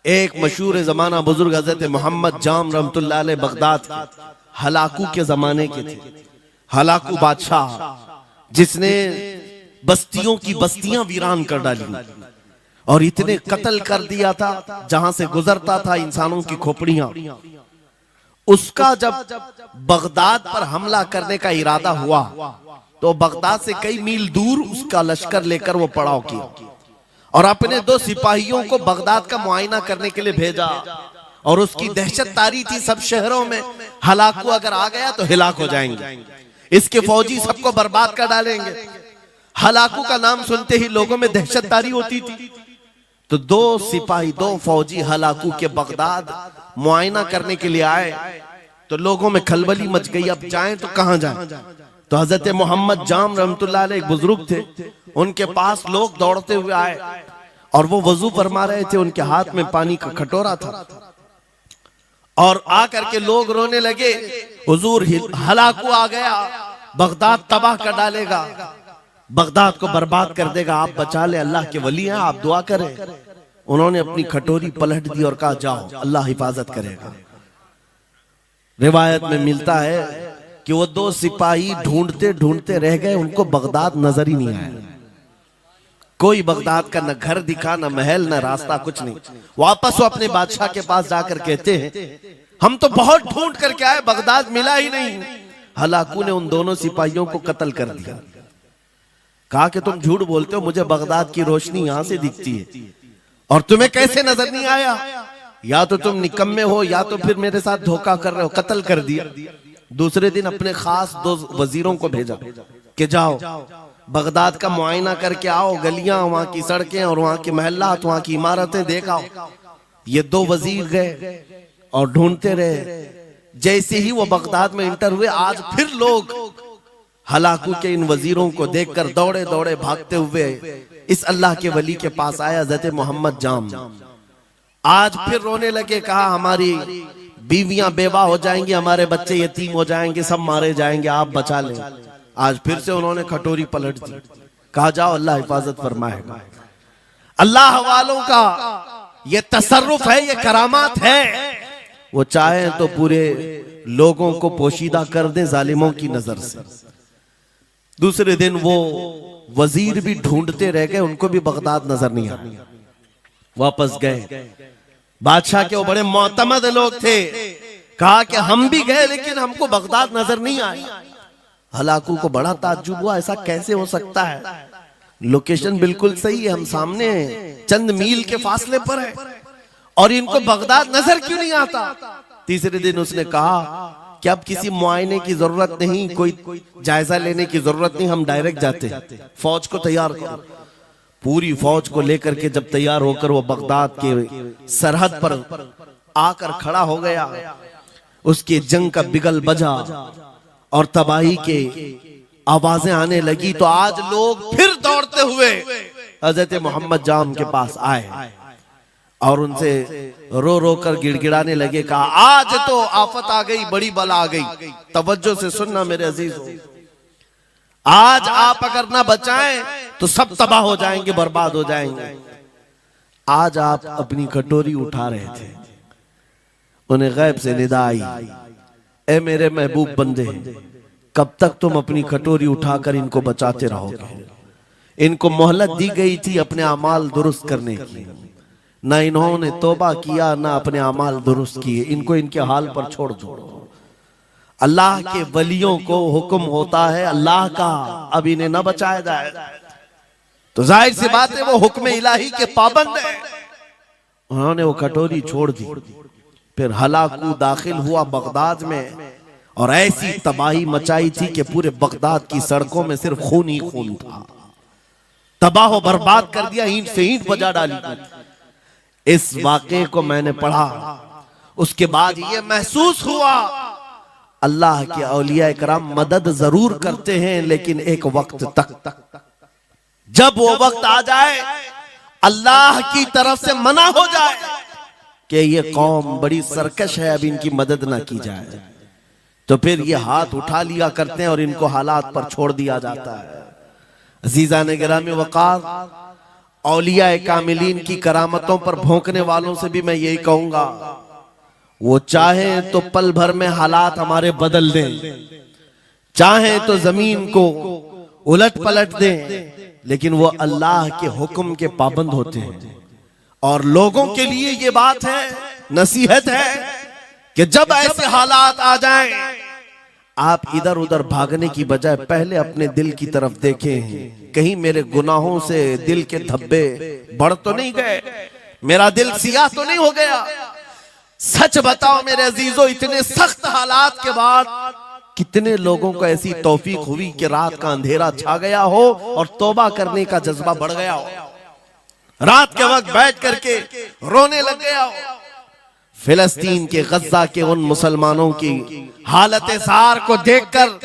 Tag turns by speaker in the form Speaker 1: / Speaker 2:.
Speaker 1: एक मशहूर जमाना बुजुर्ग हजरत मोहम्मद जाम रहमतुल्लाह अलैह बगदाद हलाकू के जमाने के थे। हलाकू बादशाह जिसने बस्तियों की बस्तियां वीरान कर डाली और इतने कत्ल कर दिया था, जहां से गुजरता था इंसानों की खोपड़ियां। उसका जब बगदाद पर हमला करने का इरादा हुआ तो बगदाद से कई मील दूर उसका लश्कर लेकर वो पड़ाव किया और अपने 2 सिपाहियों को बगदाद का मुआयना करने के लिए भेजा। और उसकी दहशत तारी थी सब शहरों में, हलाकू अगर आ गया तो हिलाक हो जाएंगे, इसके फौजी सबको बर्बाद कर डालेंगे। हलाकू का नाम सुनते ही लोगों में दहशत तारी होती थी। तो 2 सिपाही 2 फौजी हलाकू के बगदाद मुआयना करने के लिए आए तो लोगों में खलबली मच गई, अब जाएं तो कहां जाएं। तो हजरत मोहम्मद जाम रहमतुल्लाह अलैह एक बुजुर्ग थे, उनके पास लोग दौड़ते हुए आए और वो वजू फरमा रहे थे, उनके हाथ में पानी का कटोरा था और आकर के लोग रोने लगे, हुजूर हलाकू आ गया, बगदाद तबाह कर डालेगा, बगदाद को बर्बाद कर देगा, आप बचा ले, अल्लाह के वली हैं, आप दुआ करें। उन्होंने अपनी कटोरी पलट दी और कहा जाओ, अल्लाह हिफाजत करेगा। रिवायत में मिलता है कि वो 2 सिपाही ढूंढते ढूंढते रह गए, उनको बगदाद नजर ही नहीं आया। कोई बगदाद का न घर दिखा, न महल, न रास्ता, कुछ नहीं। वापस वो अपने बादशाह के पास जाकर कहते हैं हम तो बहुत ढूंढ करके आए, बगदाद मिला ही नहीं। हलाकू ने उन दोनों सिपाहियों को कत्ल कर दिया। कहा कि तुम झूठ बोलते हो, मुझे बगदाद की रोशनी यहां से दिखती है और तुम्हें कैसे नजर नहीं आया? या तो तुम निकम्मे हो या तो फिर मेरे साथ धोखा कर रहे हो। कत्ल कर दिया। दूसरे दिन अपने खास 2 वजीरों को भेजा कि जाओ बगदाद का मुआयना करके आओ, गलियां, वहां की सड़कें और वहां के महल्लात, वहां की इमारतें देख आओ। ये 2 वजीर गए और ढूंढते रहे। जैसे ही वो बगदाद में इंटर हुए, आज फिर लोग हलाकू के इन वजीरों को देखकर दौड़े दौड़े भागते हुए इस अल्लाह के वली के पास आया, हज़रत मोहम्मद जाम। आज फिर रोने लगे, कहा हमारी बीवियां बेवा हो जाएंगी, हमारे बच्चे यतीम हो जाएंगे, सब मारे जाएंगे, आप बचा लें। आज फिर से उन्होंने कटोरी पलट दी, कहा जाओ अल्लाह हिफाजत फरमाएगा। अल्लाह वालों का ये तसर्रुफ है, ये करामात है। वो चाहे तो पूरे लोगों को पोशीदा कर दे जालिमों की नजर से। दूसरे दिन वो वजीर भी ढूंढते रह गए, उनको भी बगदाद नजर नहीं आया। वापस गए, बादशाह के वो बड़े मोतमद लोग थे, कहा कि हम भी गए लेकिन हमको बगदाद नजर नहीं आया। हलाकू को बड़ा ताज्जुब हुआ, ऐसा कैसे हो सकता है? लोकेशन बिल्कुल सही है, हम सामने चंद मील के फासले पर है और इनको बगदाद नजर क्यों नहीं आता? तीसरे दिन उसने कहा कि अब किसी मुआयने की जरूरत नहीं, कोई जायजा लेने की जरूरत नहीं, हम डायरेक्ट जाते हैं, फौज को तैयार करो। पूरी फौज को लेकर के जब तैयार होकर वो बगदाद के सरहद पर आकर खड़ा हो गया, उसके जंग का बिगल बजा और तबाही के आवाजें आने लगी, तो आज लोग फिर दौड़ते हुए हजरत मोहम्मद जाम के पास आए और उनसे रो रो कर गिड़गिड़ाने लगे, कहा आज तो आफत आ गई, बड़ी बला आ गई। तवज्जो से सुनना मेरे अजीजों, आज आप अगर ना बचाएं तो सब तबाह हो जाएंगे, बर्बाद हो जाएंगे। आज आप अपनी कटोरी उठा रहे थे, उन्हें गैब से निदा आई, ए मेरे महबूब बंदे, कब तक तुम अपनी कटोरी उठाकर इनको बचाते रहोगे? इनको मोहलत दी गई थी अपने अमाल दुरुस्त करने की, ना इन्होंने तौबा किया, ना अपने अमाल दुरुस्त किए, इनको इनके हाल पर छोड़ दो। अल्लाह के वलियों को हुक्म होता है अल्लाह का, अब इन्हें न बचाया जाए तो जाहिर सी बात है वो हुक्म इलाही के पाबंद है। उन्होंने वो कटोरी छोड़ दी। फिर हलाकू दाखिल हुआ बगदाद में और ऐसी तबाही मचाई थी कि पूरे बगदाद की सड़कों में सिर्फ खून ही खून था, तबाह बर्बाद कर दिया, ईंट से ईंट बजा डाली। इस वाक़े को मैंने पढ़ा, उसके बाद ये महसूस हुआ अल्लाह के औलिया इकराम मदद जरूर करते हैं, लेकिन एक वक्त तक, जब वो वक्त आ जाए अल्लाह की तरफ से मना हो जाए कि ये कौम बड़ी सरकश है, अब इनकी मदद ना की जाए, तो फिर ये हाथ उठा लिया करते हैं और इनको हालात पर छोड़ दिया जाता है। अजीज़ान गिरामी वक़ार, औलिया कामिलीन की करामतों पर भौंकने वालों से भी मैं यही कहूंगा, वो चाहे तो पल भर में हालात हमारे बदल दें, चाहे तो जमीन को उलट पलट दें, लेकिन वो अल्लाह के हुक्म के पाबंद होते हैं। और लोगों के लिए ये बात है, नसीहत है कि जब ऐसे हालात आ जाएं, आप इधर उधर भागने की बजाय पहले अपने दिल की तरफ देखें, कहीं मेरे गुनाहों से दिल के धब्बे बढ़ तो नहीं गए, मेरा दिल सियाह तो नहीं हो गया। सच बताओ मेरे अजीजों, इतने सख्त हालात के बाद कितने लोगों को ऐसी तौफीक हुई कि रात का अंधेरा छा गया हो और तौबा करने का जज्बा बढ़ गया हो, रात के वक्त बैठ करके रोने लग गया हो। फिलिस्तीन के गज्जा के उन मुसलमानों की हालत सार को देखकर